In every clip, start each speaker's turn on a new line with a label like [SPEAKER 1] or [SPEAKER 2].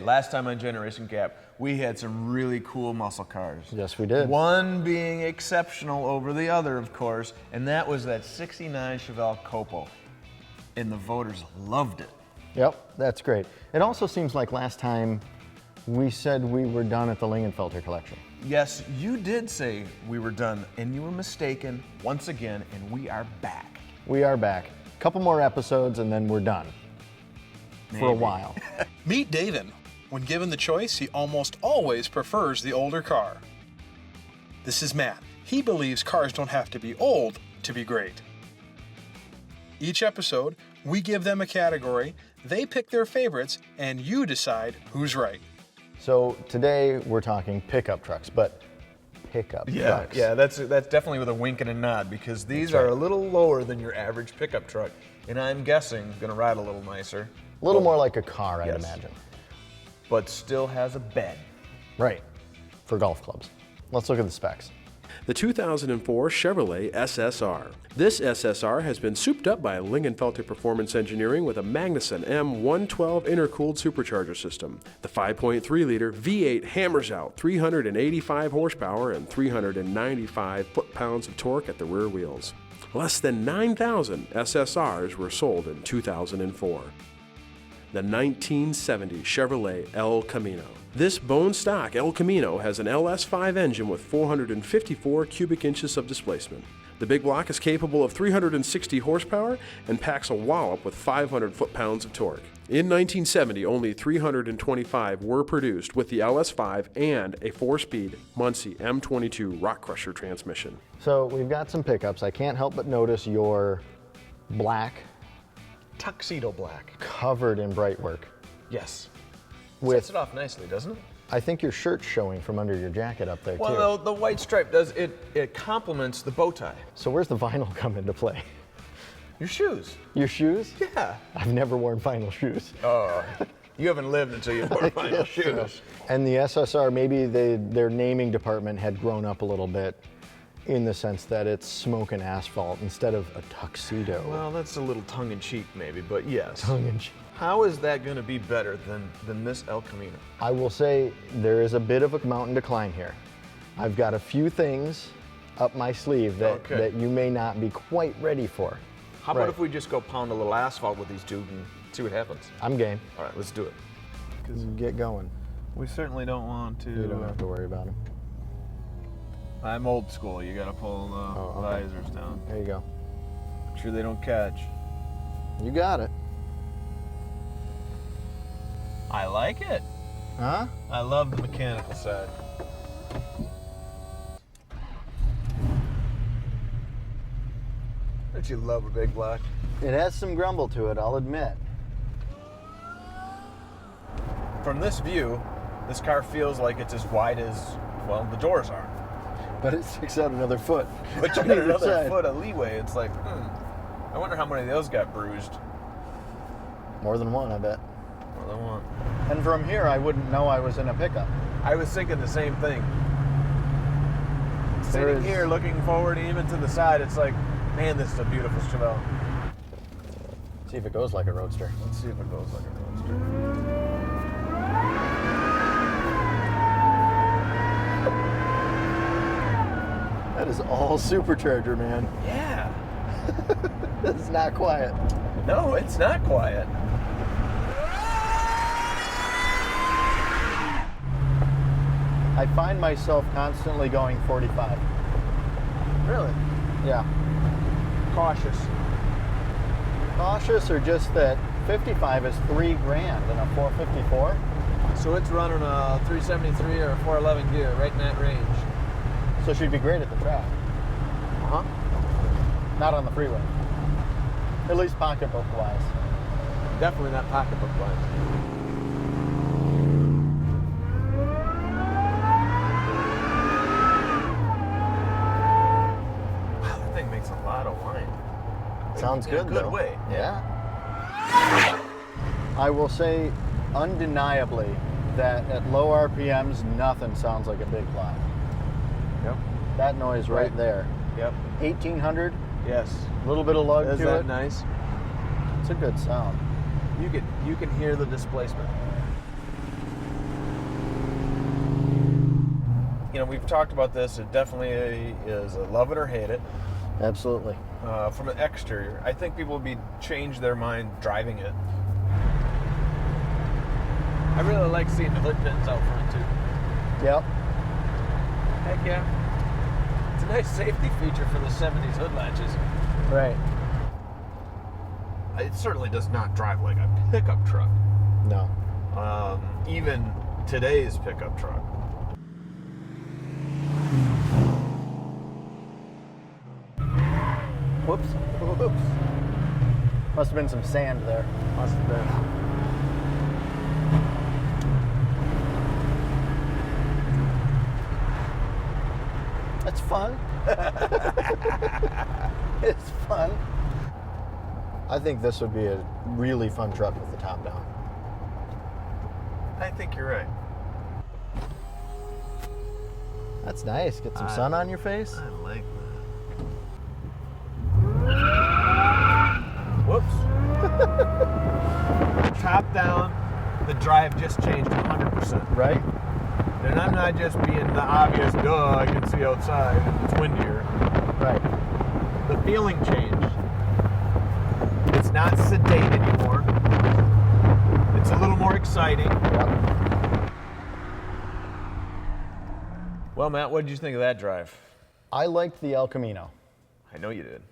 [SPEAKER 1] Last time on Generation Gap, we had some really cool muscle cars.
[SPEAKER 2] Yes, we did.
[SPEAKER 1] One being exceptional over the other, of course, and that was that 69 Chevelle Copo. And the voters loved it.
[SPEAKER 2] Yep, that's great. It also seems like last time we said we were done at the Lingenfelter collection.
[SPEAKER 1] Yes, you did say we were done, and you were mistaken once again, and we are back.
[SPEAKER 2] We are back. A couple more episodes and then we're done. For a while.
[SPEAKER 3] Meet Davin. When given the choice, he almost always prefers the older car. This is Matt. He believes cars don't have to be old to be great. Each episode, we give them a category, they pick their favorites, and you decide who's right.
[SPEAKER 2] So today we're talking pickup trucks, but pickup trucks.
[SPEAKER 1] Yeah, that's definitely with a wink and a nod, because these are a little lower than your average pickup truck, and I'm guessing gonna ride a little nicer.
[SPEAKER 2] A little more like a car, I'd imagine.
[SPEAKER 1] But still has a bed.
[SPEAKER 2] Right, for golf clubs. Let's look at the specs.
[SPEAKER 4] The 2004 Chevrolet SSR. This SSR has been souped up by Lingenfelter Performance Engineering with a Magnuson M112 intercooled supercharger system. The 5.3-liter V8 hammers out 385 horsepower and 395 foot-pounds of torque at the rear wheels. Less than 9,000 SSRs were sold in 2004. The 1970 Chevrolet El Camino. This bone stock El Camino has an LS5 engine with 454 cubic inches of displacement. The big block is capable of 360 horsepower and packs a wallop with 500 foot-pounds of torque. In 1970, only 325 were produced with the LS5 and a 4-speed Muncie M22 rock crusher transmission.
[SPEAKER 2] So we've got some pickups. I can't help but notice your black,
[SPEAKER 1] Tuxedo black.
[SPEAKER 2] covered in bright work.
[SPEAKER 1] Yes.
[SPEAKER 2] With,
[SPEAKER 1] Sets it off nicely, doesn't it?
[SPEAKER 2] I think your shirt's showing from under your jacket up there too.
[SPEAKER 1] Well, the white stripe does, it complements the bow tie.
[SPEAKER 2] So where's the vinyl come into play?
[SPEAKER 1] Your shoes.
[SPEAKER 2] Your shoes?
[SPEAKER 1] Yeah.
[SPEAKER 2] I've never worn vinyl shoes.
[SPEAKER 1] Oh, you haven't lived until you've worn vinyl shoes.
[SPEAKER 2] And the SSR, maybe their naming department had grown up a little bit in the sense that it's smoking asphalt instead of a tuxedo.
[SPEAKER 1] Well, that's a little tongue-in-cheek maybe, but yes.
[SPEAKER 2] Tongue-in-cheek.
[SPEAKER 1] How is that going to be better than this El Camino?
[SPEAKER 2] I will say there is a bit of a mountain to climb here. I've got a few things up my sleeve that you may not be quite ready for.
[SPEAKER 1] How about if we just go pound a little asphalt with these two and see what happens?
[SPEAKER 2] I'm game.
[SPEAKER 1] All right, let's do it.
[SPEAKER 2] Get going.
[SPEAKER 1] We certainly don't want to.
[SPEAKER 2] You don't have to worry about them.
[SPEAKER 1] I'm old school. You got to pull the visors down.
[SPEAKER 2] There you go.
[SPEAKER 1] Make sure they don't catch.
[SPEAKER 2] You got it.
[SPEAKER 1] I like it.
[SPEAKER 2] Huh?
[SPEAKER 1] I love the mechanical side. Don't you love a big block?
[SPEAKER 2] It has some grumble to it, I'll admit.
[SPEAKER 1] From this view, this car feels like it's as wide as, well, the doors are.
[SPEAKER 2] But it sticks out another foot.
[SPEAKER 1] But you got another foot of leeway. It's like, I wonder how many of those got bruised.
[SPEAKER 2] More than one, I bet.
[SPEAKER 1] More than one.
[SPEAKER 2] And from here, I wouldn't know I was in a pickup.
[SPEAKER 1] I was thinking the same thing. Sitting here, looking forward, even to the side, it's like, man, this is a beautiful Chevelle.
[SPEAKER 2] See if it goes like a roadster.
[SPEAKER 1] Let's see if it goes like a roadster.
[SPEAKER 2] That is all supercharger, man.
[SPEAKER 1] Yeah.
[SPEAKER 2] It's not quiet.
[SPEAKER 1] No, it's not quiet.
[SPEAKER 2] I find myself constantly going 45.
[SPEAKER 1] Really?
[SPEAKER 2] Yeah.
[SPEAKER 1] Cautious.
[SPEAKER 2] Cautious, or just that 55 is $3,000 in a 454?
[SPEAKER 1] So it's running a 373 or a 411 gear, right in that range.
[SPEAKER 2] So she'd be great at the track.
[SPEAKER 1] Uh-huh.
[SPEAKER 2] Not on the freeway. At least pocketbook-wise.
[SPEAKER 1] Definitely not pocketbook-wise. Wow, that thing makes a lot of whine.
[SPEAKER 2] Sounds good,
[SPEAKER 1] in a good
[SPEAKER 2] though.
[SPEAKER 1] way.
[SPEAKER 2] Yeah. I will say undeniably that at low RPMs, nothing sounds like a big block.
[SPEAKER 1] Yep.
[SPEAKER 2] That noise right there.
[SPEAKER 1] Yep.
[SPEAKER 2] 1800,
[SPEAKER 1] Yes.
[SPEAKER 2] a little bit of lug
[SPEAKER 1] Is
[SPEAKER 2] to
[SPEAKER 1] that
[SPEAKER 2] it.
[SPEAKER 1] nice?
[SPEAKER 2] It's a good sound.
[SPEAKER 1] You can hear the displacement. you know, we've talked about this. It definitely is a love it or hate it.
[SPEAKER 2] Absolutely.
[SPEAKER 1] From an exterior, I think people would change their mind driving it. I really like seeing the hood pins out front too.
[SPEAKER 2] Yep.
[SPEAKER 1] Heck yeah. It's a nice safety feature for the 70s hood latches.
[SPEAKER 2] Right.
[SPEAKER 1] It certainly does not drive like a pickup truck.
[SPEAKER 2] No.
[SPEAKER 1] Even today's pickup truck.
[SPEAKER 2] Whoops. Whoops. Must have been some sand there.
[SPEAKER 1] Must have been.
[SPEAKER 2] That's fun. It's fun. I think this would be a really fun truck with the top down.
[SPEAKER 1] I think you're right.
[SPEAKER 2] That's nice. Get some sun on your face.
[SPEAKER 1] I like that. Whoops. Top down, the drive just changed 100%.
[SPEAKER 2] Right?
[SPEAKER 1] And I'm not just being the obvious, duh, I can see outside and it's windier.
[SPEAKER 2] Right.
[SPEAKER 1] The feeling changed. It's not sedate anymore. It's a little more exciting.
[SPEAKER 2] Yep.
[SPEAKER 1] Well, Matt, what did you think of that drive?
[SPEAKER 2] I liked the El Camino.
[SPEAKER 1] I know you did.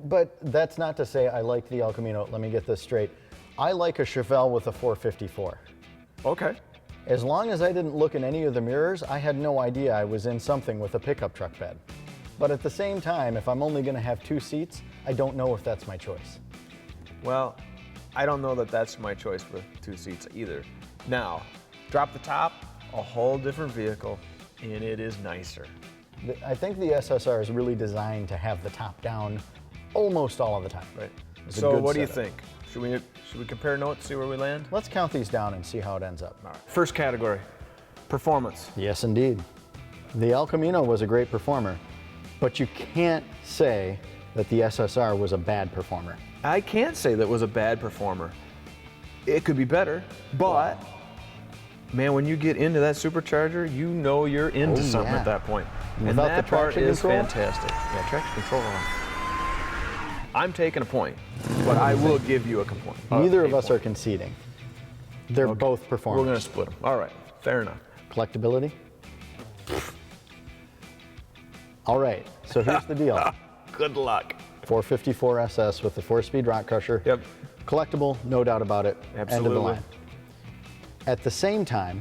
[SPEAKER 2] But that's not to say I liked the El Camino. Let me get this straight. I like a Chevelle with a 454.
[SPEAKER 1] Okay.
[SPEAKER 2] As long as I didn't look in any of the mirrors, I had no idea I was in something with a pickup truck bed. But at the same time, if I'm only going to have 2 seats, I don't know if that's my choice.
[SPEAKER 1] Well, I don't know that that's my choice with 2 seats either. Now, drop the top, a whole different vehicle, and it is nicer.
[SPEAKER 2] I think the SSR is really designed to have the top down almost all of the time.
[SPEAKER 1] Right.
[SPEAKER 2] It's a
[SPEAKER 1] So
[SPEAKER 2] good
[SPEAKER 1] what do you
[SPEAKER 2] setup.
[SPEAKER 1] think? Should we compare notes, see where we land?
[SPEAKER 2] Let's count these down and see how it ends up.
[SPEAKER 1] All right. First category, performance.
[SPEAKER 2] Yes, indeed. The El Camino was a great performer, but you can't say that the SSR was a bad performer.
[SPEAKER 1] I can't say that was a bad performer. It could be better, but man, when you get into that supercharger, you know you're into
[SPEAKER 2] Oh,
[SPEAKER 1] something
[SPEAKER 2] yeah.
[SPEAKER 1] at that point. And
[SPEAKER 2] Without
[SPEAKER 1] that
[SPEAKER 2] the
[SPEAKER 1] part
[SPEAKER 2] traction
[SPEAKER 1] is
[SPEAKER 2] control?
[SPEAKER 1] fantastic. Yeah, traction control on. I'm taking a point, but I will give you a point.
[SPEAKER 2] Neither of us are conceding. They're both performers.
[SPEAKER 1] We're going to split them. All right, fair enough.
[SPEAKER 2] Collectibility? All right, so here's the deal.
[SPEAKER 1] Good luck.
[SPEAKER 2] 454 SS with the 4-speed rock crusher.
[SPEAKER 1] Yep.
[SPEAKER 2] Collectible, no doubt about it. End of the
[SPEAKER 1] Absolutely.
[SPEAKER 2] line. At the same time,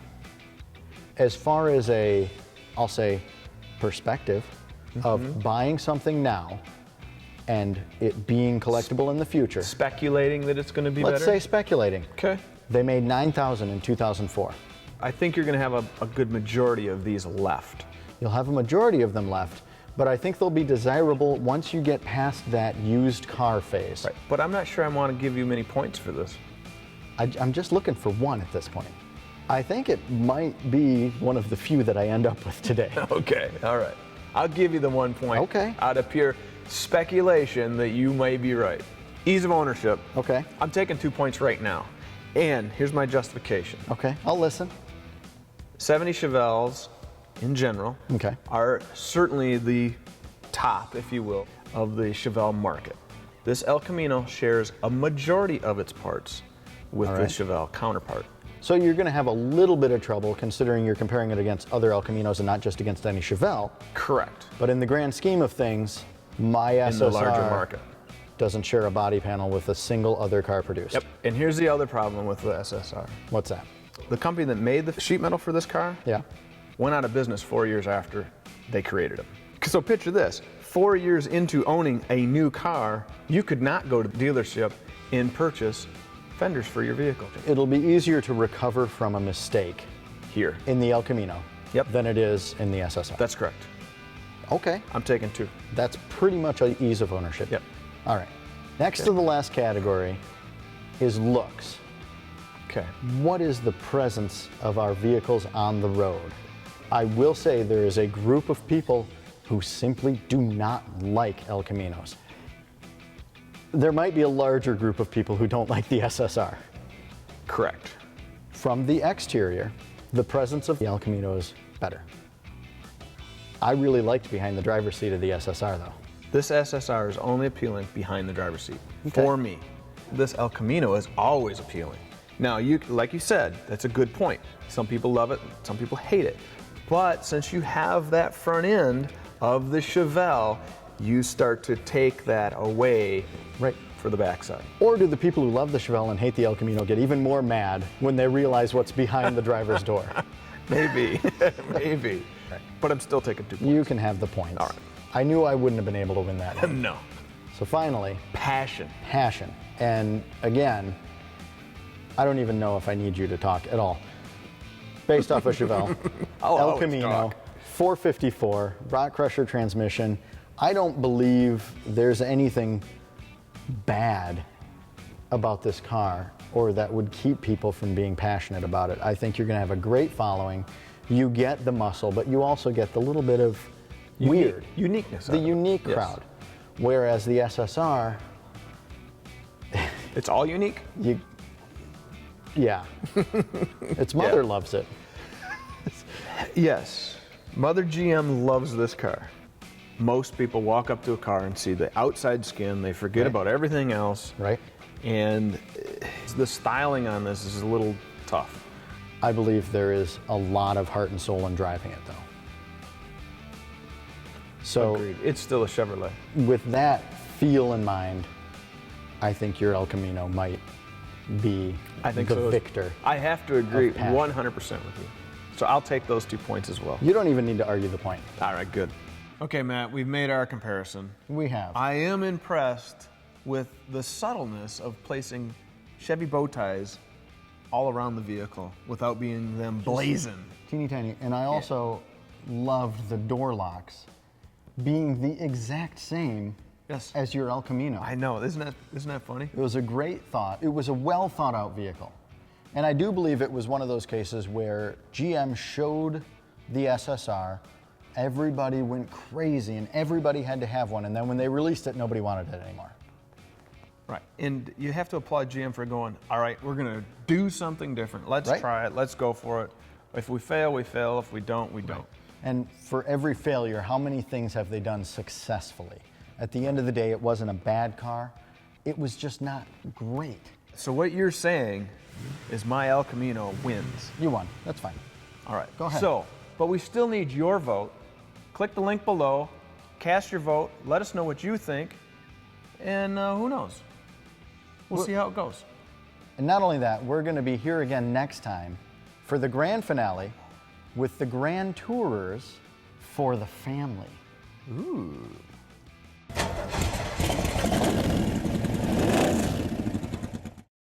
[SPEAKER 2] as far as I'll say, perspective of buying something now and it being collectible in the future.
[SPEAKER 1] Speculating that it's going to be
[SPEAKER 2] Let's
[SPEAKER 1] better?
[SPEAKER 2] say speculating.
[SPEAKER 1] Okay.
[SPEAKER 2] They made 9,000 in 2004.
[SPEAKER 1] I think you're going to have a good majority of these left.
[SPEAKER 2] You'll have a majority of them left, but I think they'll be desirable once you get past that used car phase.
[SPEAKER 1] Right. But I'm not sure I want to give you many points for this.
[SPEAKER 2] I'm just looking for one at this point. I think it might be one of the few that I end up with today.
[SPEAKER 1] Okay, all right. I'll give you the 1 point.
[SPEAKER 2] Okay.
[SPEAKER 1] Out of pure speculation that you may be right. Ease of ownership.
[SPEAKER 2] Okay.
[SPEAKER 1] I'm taking 2 points right now. And here's my justification.
[SPEAKER 2] Okay, I'll listen.
[SPEAKER 1] 70 Chevelles, in general,
[SPEAKER 2] Okay.
[SPEAKER 1] are certainly the top, if you will, of the Chevelle market. This El Camino shares a majority of its parts with
[SPEAKER 2] All
[SPEAKER 1] the
[SPEAKER 2] right.
[SPEAKER 1] Chevelle counterpart.
[SPEAKER 2] So you're going to have a little bit of trouble considering you're comparing it against other El Caminos and not just against any Chevelle.
[SPEAKER 1] Correct.
[SPEAKER 2] But in the grand scheme of things, my SSR
[SPEAKER 1] In the larger market.
[SPEAKER 2] doesn't share a body panel with a single other car produced.
[SPEAKER 1] Yep. And here's the other problem with the SSR.
[SPEAKER 2] What's that?
[SPEAKER 1] The company that made the sheet metal for this car
[SPEAKER 2] Yeah.
[SPEAKER 1] went out of business 4 years after they created them. So picture this, 4 years into owning a new car, you could not go to the dealership and purchase fenders for your vehicle.
[SPEAKER 2] It'll be easier to recover from a mistake
[SPEAKER 1] Here.
[SPEAKER 2] in the El Camino
[SPEAKER 1] Yep.
[SPEAKER 2] than it is in the SSR.
[SPEAKER 1] That's correct.
[SPEAKER 2] Okay.
[SPEAKER 1] I'm taking 2.
[SPEAKER 2] That's pretty much an ease of ownership.
[SPEAKER 1] Yep.
[SPEAKER 2] All right. Next to the last category is looks.
[SPEAKER 1] Okay.
[SPEAKER 2] What is the presence of our vehicles on the road? I will say there is a group of people who simply do not like El Caminos. There might be a larger group of people who don't like the SSR.
[SPEAKER 1] Correct.
[SPEAKER 2] From the exterior, the presence of the El Camino is better. I really liked behind the driver's seat of the SSR though.
[SPEAKER 1] This SSR is only appealing behind the driver's seat for me. This El Camino is always appealing. Now, like you said, that's a good point. Some people love it, some people hate it. But since you have that front end of the Chevelle, you start to take that away for the backside.
[SPEAKER 2] Or do the people who love the Chevelle and hate the El Camino get even more mad when they realize what's behind the driver's door?
[SPEAKER 1] Maybe, maybe. But I'm still taking 2 points.
[SPEAKER 2] You can have the points.
[SPEAKER 1] All right.
[SPEAKER 2] I knew I wouldn't have been able to win that one.
[SPEAKER 1] No.
[SPEAKER 2] So finally,
[SPEAKER 1] Passion.
[SPEAKER 2] passion. And again, I don't even know if I need you to talk at all. Based off of Chevelle,
[SPEAKER 1] I'll
[SPEAKER 2] El
[SPEAKER 1] always
[SPEAKER 2] Camino,
[SPEAKER 1] talk.
[SPEAKER 2] 454, rock crusher transmission. I don't believe there's anything bad about this car or that would keep people from being passionate about it. I think you're going to have a great following. You get the muscle, but you also get the little bit of weird.
[SPEAKER 1] Uniqueness.
[SPEAKER 2] The unique crowd. Whereas the SSR,
[SPEAKER 1] It's all unique?
[SPEAKER 2] yeah. Its mother loves it.
[SPEAKER 1] Yes. Mother GM loves this car. Most people walk up to a car and see the outside skin, they forget about everything else.
[SPEAKER 2] Right.
[SPEAKER 1] And the styling on this is a little tough.
[SPEAKER 2] I believe there is a lot of heart and soul in driving it though. So
[SPEAKER 1] Agreed. It's still a Chevrolet.
[SPEAKER 2] with that feel in mind, I think your El Camino might be
[SPEAKER 1] I think
[SPEAKER 2] the
[SPEAKER 1] so.
[SPEAKER 2] victor.
[SPEAKER 1] I have to agree
[SPEAKER 2] Of passion.
[SPEAKER 1] 100% with you. So I'll take those 2 points as well.
[SPEAKER 2] You don't even need to argue the point.
[SPEAKER 1] All right, good. Okay, Matt, we've made our comparison.
[SPEAKER 2] We have.
[SPEAKER 1] I am impressed with the subtleness of placing Chevy bow ties all around the vehicle without being them blazing.
[SPEAKER 2] Teeny tiny. And I also loved the door locks being the exact same
[SPEAKER 1] Yes.
[SPEAKER 2] as your El Camino.
[SPEAKER 1] I know, isn't that funny?
[SPEAKER 2] It was a great thought. It was a well thought out vehicle. And I do believe it was one of those cases where GM showed the SSR, everybody went crazy and everybody had to have one. And then when they released it, nobody wanted it anymore.
[SPEAKER 1] Right, and you have to applaud GM for going, all right, we're gonna do something different. Let's try it, let's go for it. If we fail, we fail. If we don't, we don't.
[SPEAKER 2] And for every failure, how many things have they done successfully? At the end of the day, it wasn't a bad car. It was just not great.
[SPEAKER 1] So what you're saying is my El Camino wins.
[SPEAKER 2] You won. That's fine.
[SPEAKER 1] All right.
[SPEAKER 2] Go ahead.
[SPEAKER 1] So, but we still need your vote. Click the link below, cast your vote, let us know what you think, and who knows? We'll see how it goes.
[SPEAKER 2] And not only that, we're going to be here again next time for the grand finale with the grand tourers for the family.
[SPEAKER 1] Ooh.